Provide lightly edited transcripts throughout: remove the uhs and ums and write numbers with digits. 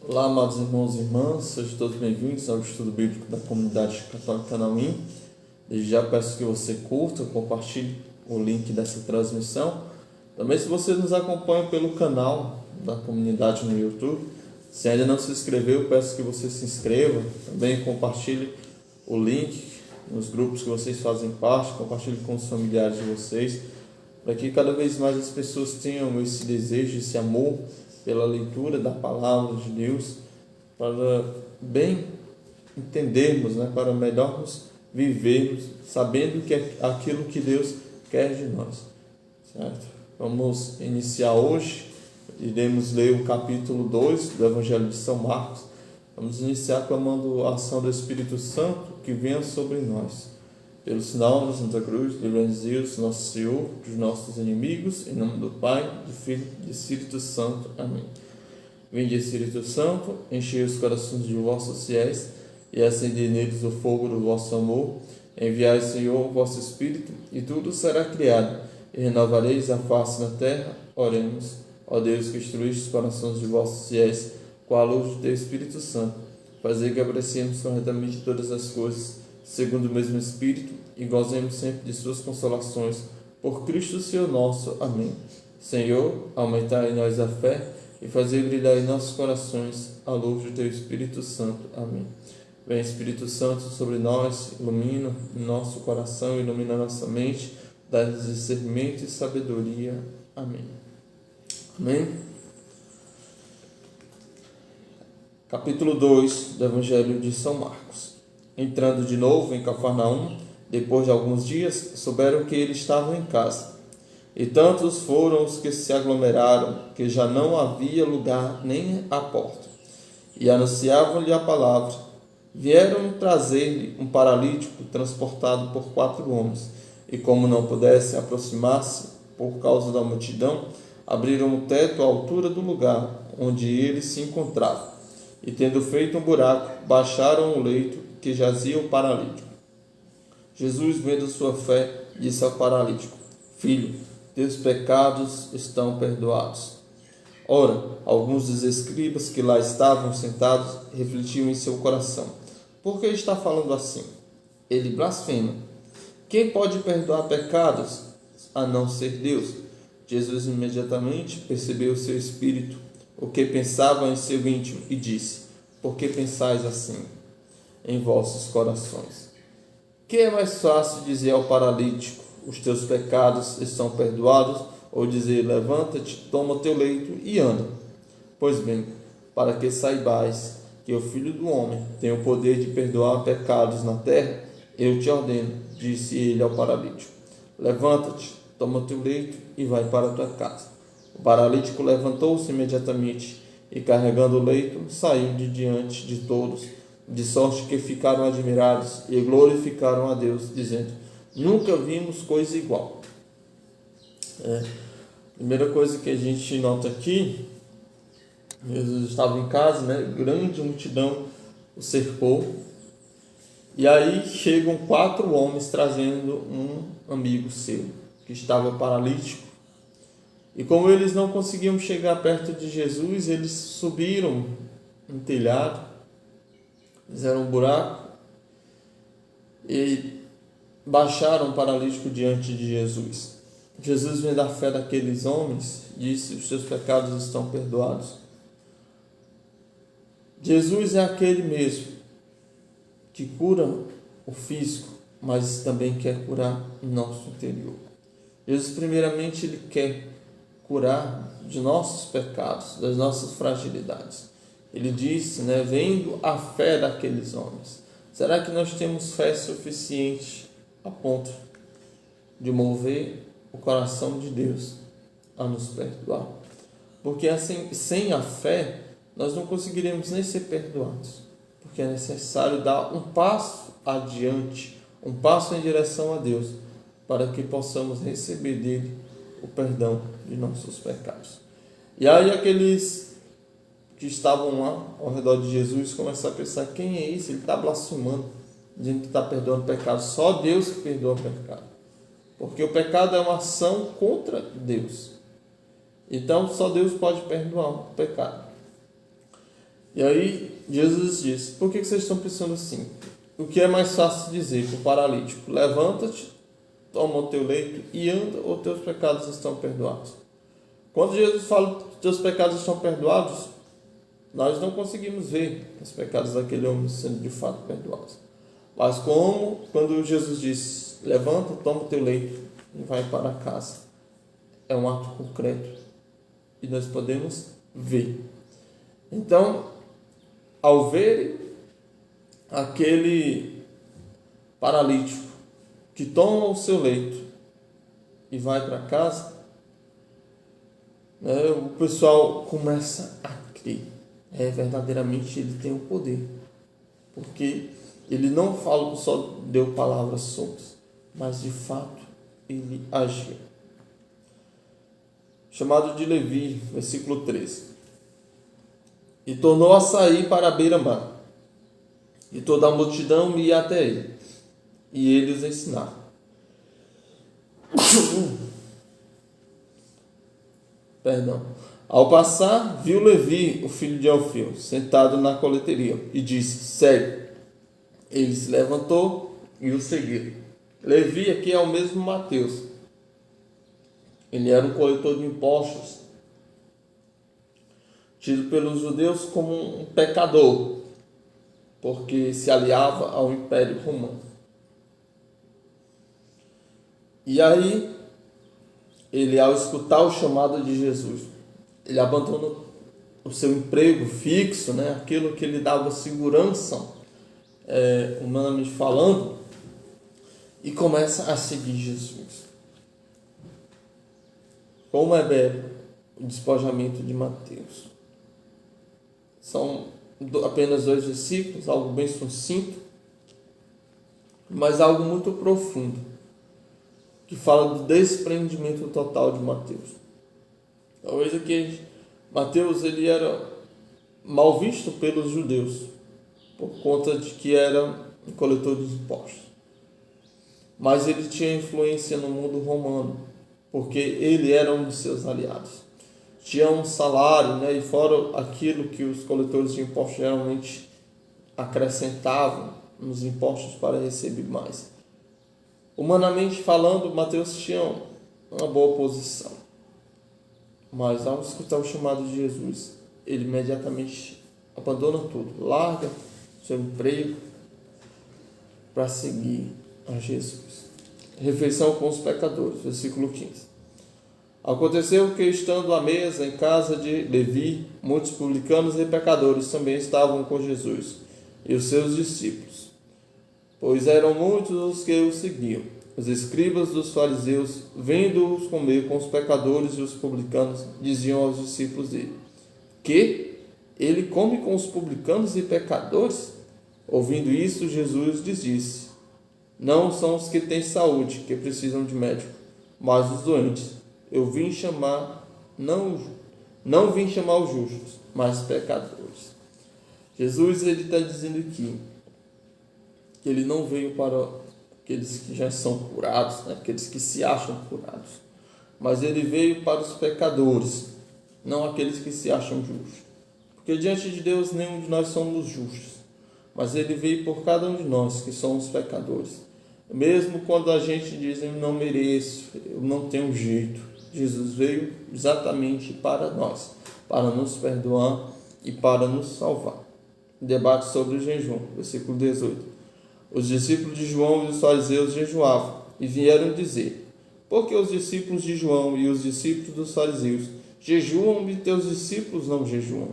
Olá, amados irmãos e irmãs, sejam todos bem-vindos ao estudo bíblico da comunidade católica Canauim. Desde já peço que você curta, compartilhe o link dessa transmissão. Também, se você nos acompanha pelo canal da comunidade no YouTube, se ainda não se inscreveu, peço que você se inscreva. Também compartilhe o link nos grupos que vocês fazem parte, compartilhe com os familiares de vocês, para que cada vez mais as pessoas tenham esse desejo, esse amor pela leitura da palavra de Deus, para bem entendermos, para melhor vivermos, sabendo que é aquilo que Deus quer de nós, certo? Vamos iniciar hoje, iremos ler o capítulo 2 do Evangelho de São Marcos. Vamos iniciar clamando a ação do Espírito Santo que venha sobre nós. Pelo sinal da Santa Cruz, livra-nos Deus, nosso Senhor, dos nossos inimigos, em nome do Pai, do Filho e do Espírito Santo. Amém. Vinde, Espírito Santo, enchei os corações de vossos fiéis e acendei neles o fogo do vosso amor. Enviai, Senhor, o vosso Espírito, e tudo será criado, e renovareis a face na terra. Oremos. Ó Deus, que instruíste os corações de vossos fiéis com a luz do teu Espírito Santo, fazei que apreciemos corretamente todas as coisas, segundo o mesmo Espírito, e gozemos sempre de suas consolações. Por Cristo Senhor nosso. Amém. Senhor, aumentai em nós a fé e fazei brilhar em nossos corações a luz do teu Espírito Santo. Amém. Vem, Espírito Santo, sobre nós, ilumina nosso coração, ilumina nossa mente, dá-nos discernimento e sabedoria. Amém. Amém. Capítulo 2 do Evangelho de São Marcos. Entrando de novo em Cafarnaum, depois de alguns dias, souberam que ele estava em casa. E tantos foram os que se aglomeraram, que já não havia lugar nem à porta. E anunciavam-lhe a palavra. Vieram trazer-lhe um paralítico transportado por 4 homens. E como não pudesse aproximar-se por causa da multidão, abriram o teto à altura do lugar onde ele se encontrava. E tendo feito um buraco, baixaram o leito que jazia o paralítico. Jesus, vendo sua fé, disse ao paralítico: Filho, teus pecados estão perdoados. Ora, alguns dos escribas que lá estavam sentados refletiam em seu coração: por que está falando assim? Ele blasfema. Quem pode perdoar pecados a não ser Deus? Jesus imediatamente percebeu o seu espírito, o que pensava em seu íntimo, e disse: por que pensais assim em vossos corações? Que é mais fácil dizer ao paralítico: os teus pecados estão perdoados, ou dizer: levanta-te, toma o teu leito e anda? Pois bem, para que saibais que o Filho do Homem tem o poder de perdoar pecados na terra, eu te ordeno, disse ele ao paralítico: levanta-te, toma o teu leito e vai para a tua casa. O paralítico levantou-se imediatamente e, carregando o leito, saiu de diante de todos, de sorte que ficaram admirados e glorificaram a Deus, dizendo: nunca vimos coisa igual. Primeira coisa que a gente nota aqui, Jesus estava em casa, grande multidão o cercou, e aí chegam 4 homens trazendo um amigo seu, que estava paralítico. E como eles não conseguiam chegar perto de Jesus, eles subiram no telhado, fizeram um buraco e baixaram o paralítico diante de Jesus. Jesus, vendo a fé daqueles homens, disse: os seus pecados estão perdoados. Jesus é aquele mesmo que cura o físico, mas também quer curar o nosso interior. Jesus, primeiramente, ele quer curar de nossos pecados, das nossas fragilidades. Ele disse, vendo a fé daqueles homens. Será que nós temos fé suficiente a ponto de mover o coração de Deus a nos perdoar? Porque assim, sem a fé, nós não conseguiremos nem ser perdoados. Porque é necessário dar um passo adiante, um passo em direção a Deus, para que possamos receber dele o perdão de nossos pecados. E aí aqueles que estavam lá ao redor de Jesus começaram a pensar: quem é esse? Ele está blasfemando, dizendo que está perdoando pecado. Só Deus que perdoa pecado, porque o pecado é uma ação contra Deus. Então só Deus pode perdoar o pecado. E aí Jesus disse: por que vocês estão pensando assim? O que é mais fácil dizer para o paralítico: levanta-te, toma o teu leito e anda, ou teus pecados estão perdoados? Quando Jesus fala que teus pecados estão perdoados, nós não conseguimos ver os pecados daquele homem sendo de fato perdoados. Mas quando Jesus diz: levanta, toma o teu leito e vai para casa, é um ato concreto e nós podemos ver. Então, ao ver aquele paralítico que toma o seu leito e vai para casa, o pessoal começa a crer. Verdadeiramente ele tem o poder, porque ele não fala, só deu palavras soltas, mas de fato ele agiu. Chamado de Levi, versículo 13. E tornou a sair para a beira-mar, e toda a multidão ia até ele, e ele os ensinava. Ao passar, viu Levi, o filho de Alfeu, sentado na coleteria, e disse: segue. Ele se levantou e o seguiu. Levi aqui é o mesmo Mateus. Ele era um coletor de impostos, tido pelos judeus como um pecador, porque se aliava ao Império Romano. E aí, ele, ao escutar o chamado de Jesus, ele abandona o seu emprego fixo, aquilo que lhe dava segurança, humanamente falando, e começa a seguir Jesus. Como é belo o despojamento de Mateus. São apenas 2 versículos, algo bem sucinto, mas algo muito profundo, que fala do desprendimento total de Mateus. Talvez aqui Mateus ele era mal visto pelos judeus, por conta de que era um coletor de impostos. Mas ele tinha influência no mundo romano, porque ele era um de seus aliados. Tinha um salário, e fora aquilo que os coletores de impostos geralmente acrescentavam nos impostos para receber mais. Humanamente falando, Mateus tinha uma boa posição. Mas ao escutar o chamado de Jesus, ele imediatamente abandona tudo, larga seu emprego para seguir a Jesus. Refeição com os pecadores, versículo 15. Aconteceu que, estando à mesa em casa de Levi, muitos publicanos e pecadores também estavam com Jesus e os seus discípulos, pois eram muitos os que o seguiam. Os escribas dos fariseus, vendo-os comer com os pecadores e os publicanos, diziam aos discípulos dele: que ele come com os publicanos e pecadores? Ouvindo isso, Jesus lhes disse: não são os que têm saúde que precisam de médico, mas os doentes. Eu vim chamar, não vim chamar os justos, mas pecadores. Jesus está dizendo aqui que ele não veio para aqueles que já são curados, aqueles que se acham curados, mas ele veio para os pecadores, não aqueles que se acham justos. Porque diante de Deus nenhum de nós somos justos, mas ele veio por cada um de nós que somos pecadores. Mesmo quando a gente diz: eu não mereço, eu não tenho jeito, Jesus veio exatamente para nós, para nos perdoar e para nos salvar. Debate sobre o jejum, versículo 18. Os discípulos de João e os fariseus jejuavam e vieram dizer: por que os discípulos de João e os discípulos dos fariseus jejuam e teus discípulos não jejuam?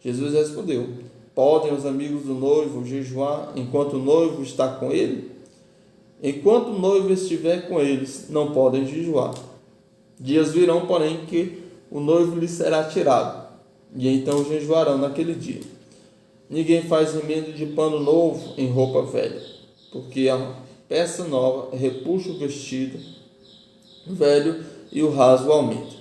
Jesus respondeu: podem os amigos do noivo jejuar enquanto o noivo está com ele? Enquanto o noivo estiver com eles, não podem jejuar. Dias virão, porém, que o noivo lhes será tirado, e então jejuarão naquele dia. Ninguém faz remendo de pano novo em roupa velha, porque a peça nova repuxa o vestido velho e o rasgo aumenta.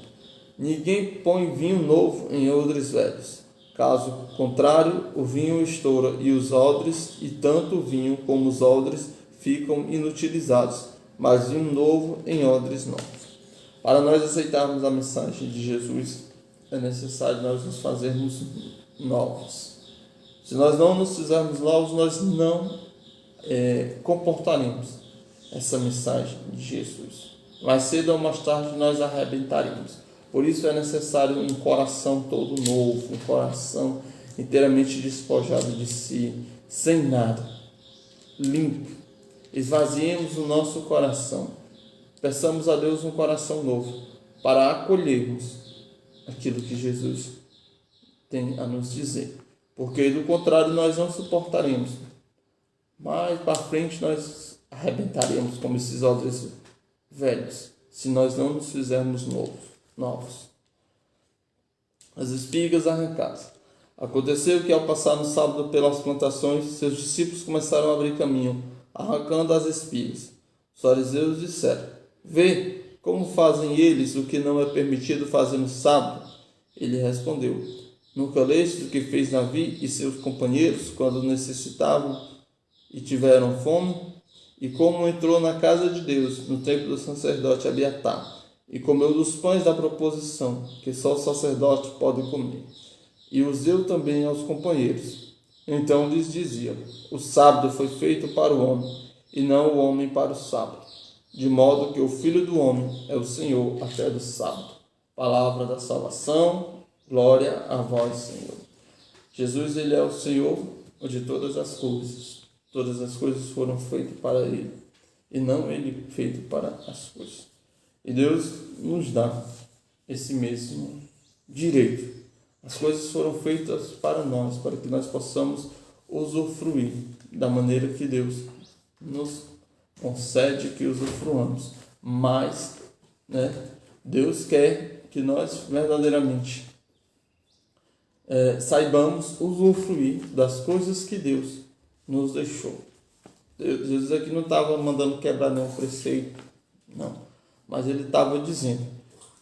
Ninguém põe vinho novo em odres velhos. Caso contrário, o vinho estoura e os odres, e tanto o vinho como os odres ficam inutilizados, mas vinho novo em odres novos. Para nós aceitarmos a mensagem de Jesus, é necessário nós nos fazermos novos. Se nós não nos fizermos novos, nós não comportaremos essa mensagem de Jesus. Mais cedo ou mais tarde nós arrebentaremos. Por isso é necessário um coração todo novo, um coração inteiramente despojado de si, sem nada, limpo. Esvaziemos o nosso coração. Peçamos a Deus um coração novo para acolhermos aquilo que Jesus tem a nos dizer. Porque do contrário nós não suportaremos. Mais para frente nós arrebentaremos como esses odres velhos, se nós não nos fizermos novos. As espigas arrancadas. Aconteceu que ao passar no sábado pelas plantações, seus discípulos começaram a abrir caminho, arrancando as espigas. Os fariseus disseram: vê como fazem eles o que não é permitido fazer no sábado. Ele respondeu: nunca leste o que fez Davi e seus companheiros quando necessitavam e tiveram fome? E como entrou na casa de Deus, no templo do sacerdote Abiatar, e comeu dos pães da proposição, que só o sacerdote pode comer, e os deu também aos companheiros. Então lhes dizia: o sábado foi feito para o homem, e não o homem para o sábado, de modo que o Filho do homem é o Senhor até do sábado. Palavra da salvação, glória a vós, Senhor. Jesus, ele é o Senhor de todas as coisas. Todas as coisas foram feitas para ele, e não ele feito para as coisas. E Deus nos dá esse mesmo direito. As coisas foram feitas para nós, para que nós possamos usufruir da maneira que Deus nos concede que usufruamos. Mas, Deus quer que nós verdadeiramente saibamos usufruir das coisas que Deus nos deixou. Jesus aqui não estava mandando quebrar nenhum preceito, não. Mas ele estava dizendo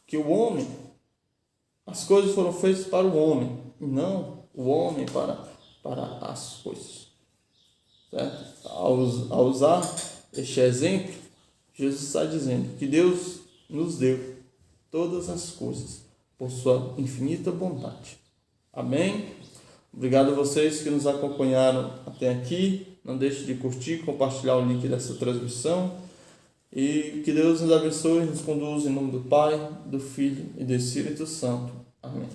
que o homem, as coisas foram feitas para o homem, e não o homem para as coisas. Certo? Ao usar este exemplo, Jesus está dizendo que Deus nos deu todas as coisas por sua infinita bondade. Amém? Obrigado a vocês que nos acompanharam até aqui. Não deixe de curtir, compartilhar o link dessa transmissão. E que Deus nos abençoe e nos conduza em nome do Pai, do Filho e do Espírito Santo. Amém.